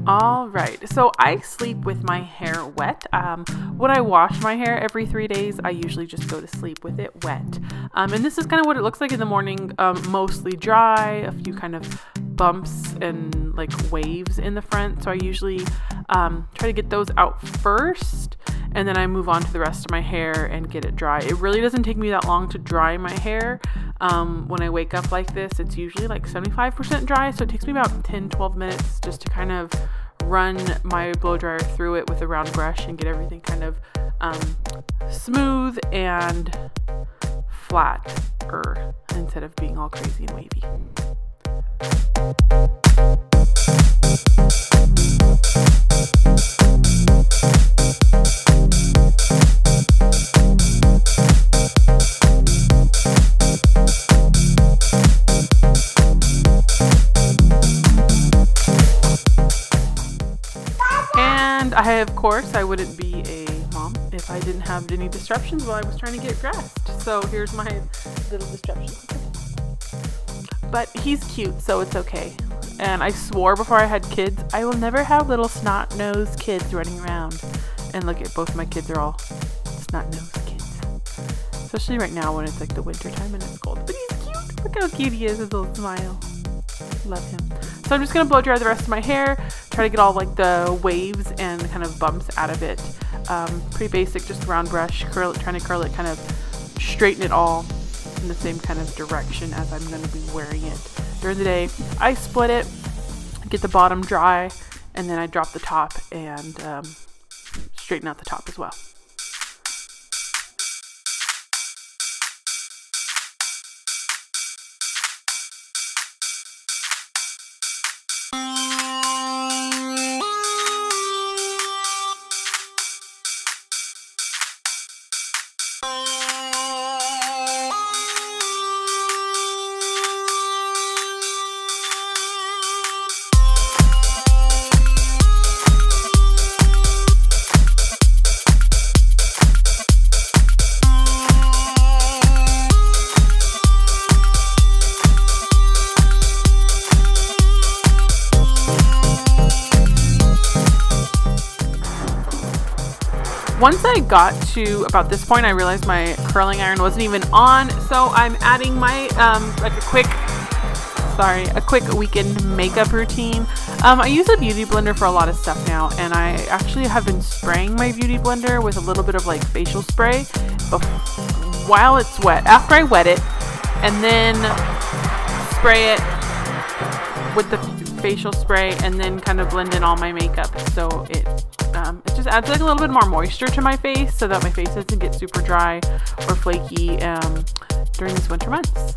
All right, so I sleep with my hair wet. When I wash my hair every 3 days, I usually just go to sleep with it wet. And this is kind of what it looks like in the morning, mostly dry, a few kind of bumps and like waves in the front. So I usually try to get those out first, and then I move on to the rest of my hair and get it dry. It really doesn't take me that long to dry my hair. When I wake up like this, it's usually like 75% dry, so it takes me about 10-12 minutes just to kind of run my blow dryer through it with a round brush and get everything kind of smooth and flat instead of being all crazy and wavy. And of course, I wouldn't be a mom if I didn't have any disruptions while I was trying to get dressed. So here's my little disruption. But he's cute, so it's okay. And I swore before I had kids, I will never have little snot-nosed kids running around. And look at both my kids are all snot-nosed kids. Especially right now when it's like the winter time and it's cold. But he's cute. Look how cute he is, his little smile. Love him. So I'm just going to blow dry the rest of my hair, try to get all like the waves and kind of bumps out of it. Pretty basic, just round brush, trying to curl it, kind of straighten it all in the same kind of direction as I'm going to be wearing it during the day. I split it, get the bottom dry, and then I drop the top and straighten out the top as well. Once I got to about this point, I realized my curling iron wasn't even on, so I'm adding my like a quick weekend makeup routine. I use a beauty blender for a lot of stuff now, and I actually have been spraying my beauty blender with a little bit of like facial spray while it's wet. After I wet it, and then spray it with the facial spray, and then kind of blend in all my makeup, so it just adds like a little bit more moisture to my face so that my face doesn't get super dry or flaky during these winter months.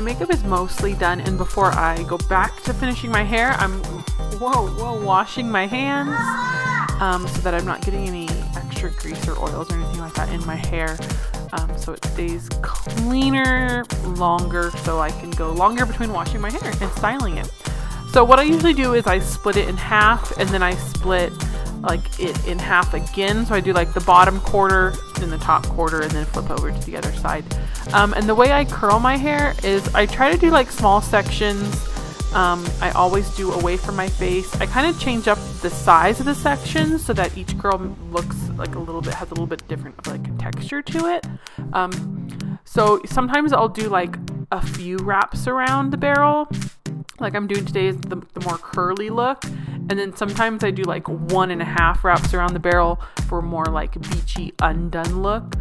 makeup is mostly done, and before I go back to finishing my hair, I'm washing my hands so that I'm not getting any extra grease or oils or anything like that in my hair, so it stays cleaner longer, so I can go longer between washing my hair and styling it. So what I usually do is I split it in half, and then I split like it in half again. So I do like the bottom quarter, then the top quarter, and then flip over to the other side. And the way I curl my hair is I try to do like small sections. I always do away from my face. I kind of change up the size of the sections so that each curl looks like has a little bit different like texture to it. So sometimes I'll do like a few wraps around the barrel, like I'm doing today, is the more curly look. And then sometimes I do like 1.5 wraps around the barrel for more like beachy undone look.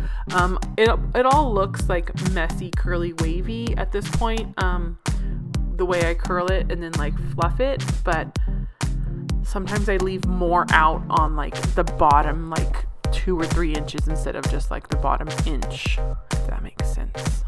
It all looks like messy, curly, wavy at this point, the way I curl it and then like fluff it. But sometimes I leave more out on like the bottom, like 2 or 3 inches instead of just like the bottom inch, if that makes sense.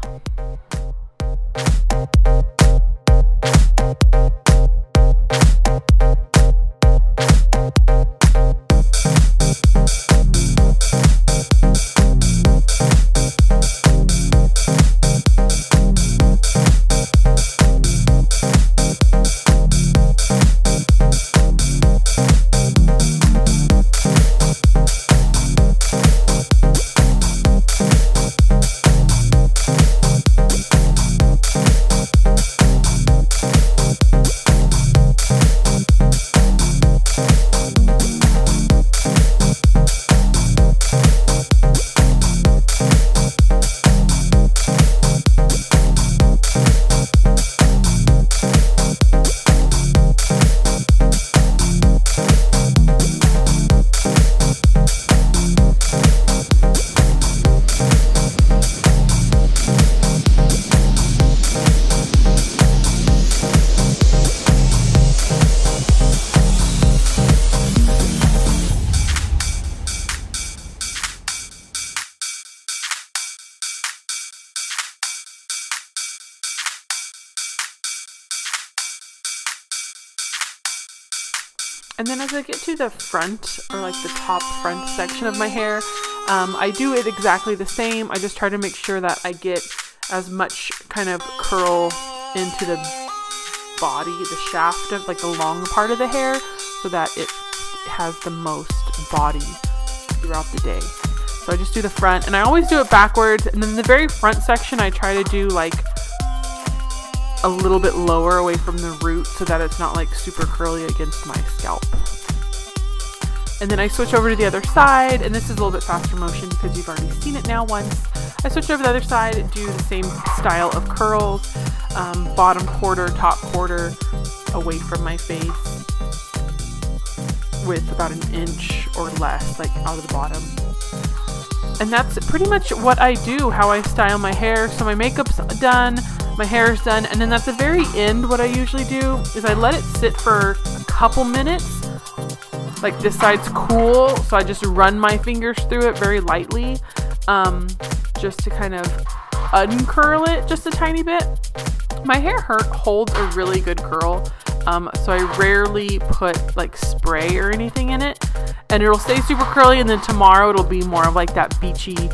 And then as I get to the front, or like the top front section of my hair, I do it exactly the same. I just try to make sure that I get as much kind of curl into the body, the shaft of like the long part of the hair, so that it has the most body throughout the day. So I just do the front, and I always do it backwards, and then the very front section I try to do like a little bit lower away from the root so that it's not like super curly against my scalp. And then I switch over to the other side, and this is a little bit faster motion because you've already seen it now once. I switch over to the other side and do the same style of curls, bottom quarter, top quarter, away from my face, with about 1 inch or less like out of the bottom. And that's pretty much what I do, how I style my hair. So my makeup's done, my hair is done, and then at the very end what I usually do is I let it sit for a couple minutes. Like this side's cool, so I just run my fingers through it very lightly, just to kind of uncurl it just a tiny bit. My hair holds a really good curl, so I rarely put like spray or anything in it, and it'll stay super curly, and then tomorrow it'll be more of like that beachy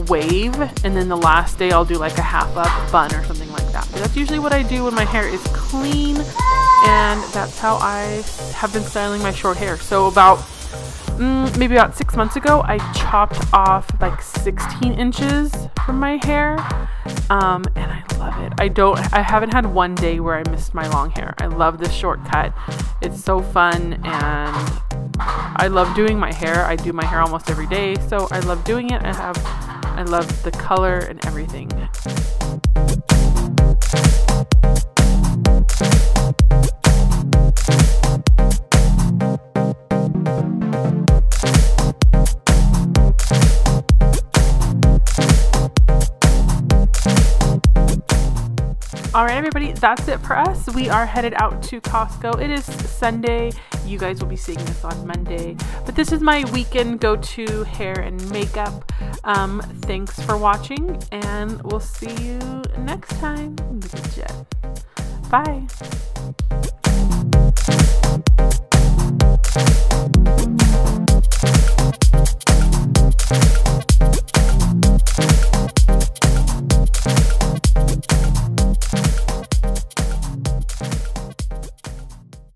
wave, and then the last day I'll do like a half up bun or something like that. But that's usually what I do when my hair is clean, and that's how I have been styling my short hair. So about maybe about 6 months ago, I chopped off like 16 inches from my hair, and I love it. I haven't had one day where I missed my long hair. I love this shortcut. It's so fun, and I love doing my hair. I do my hair almost every day, so I love doing it. I love the color and everything. All right, everybody, that's it for us. We are headed out to Costco. It is Sunday. You guys will be seeing this on Monday. But this is my weekend go-to hair and makeup. Thanks for watching, and we'll see you next time. This is Jess. Bye.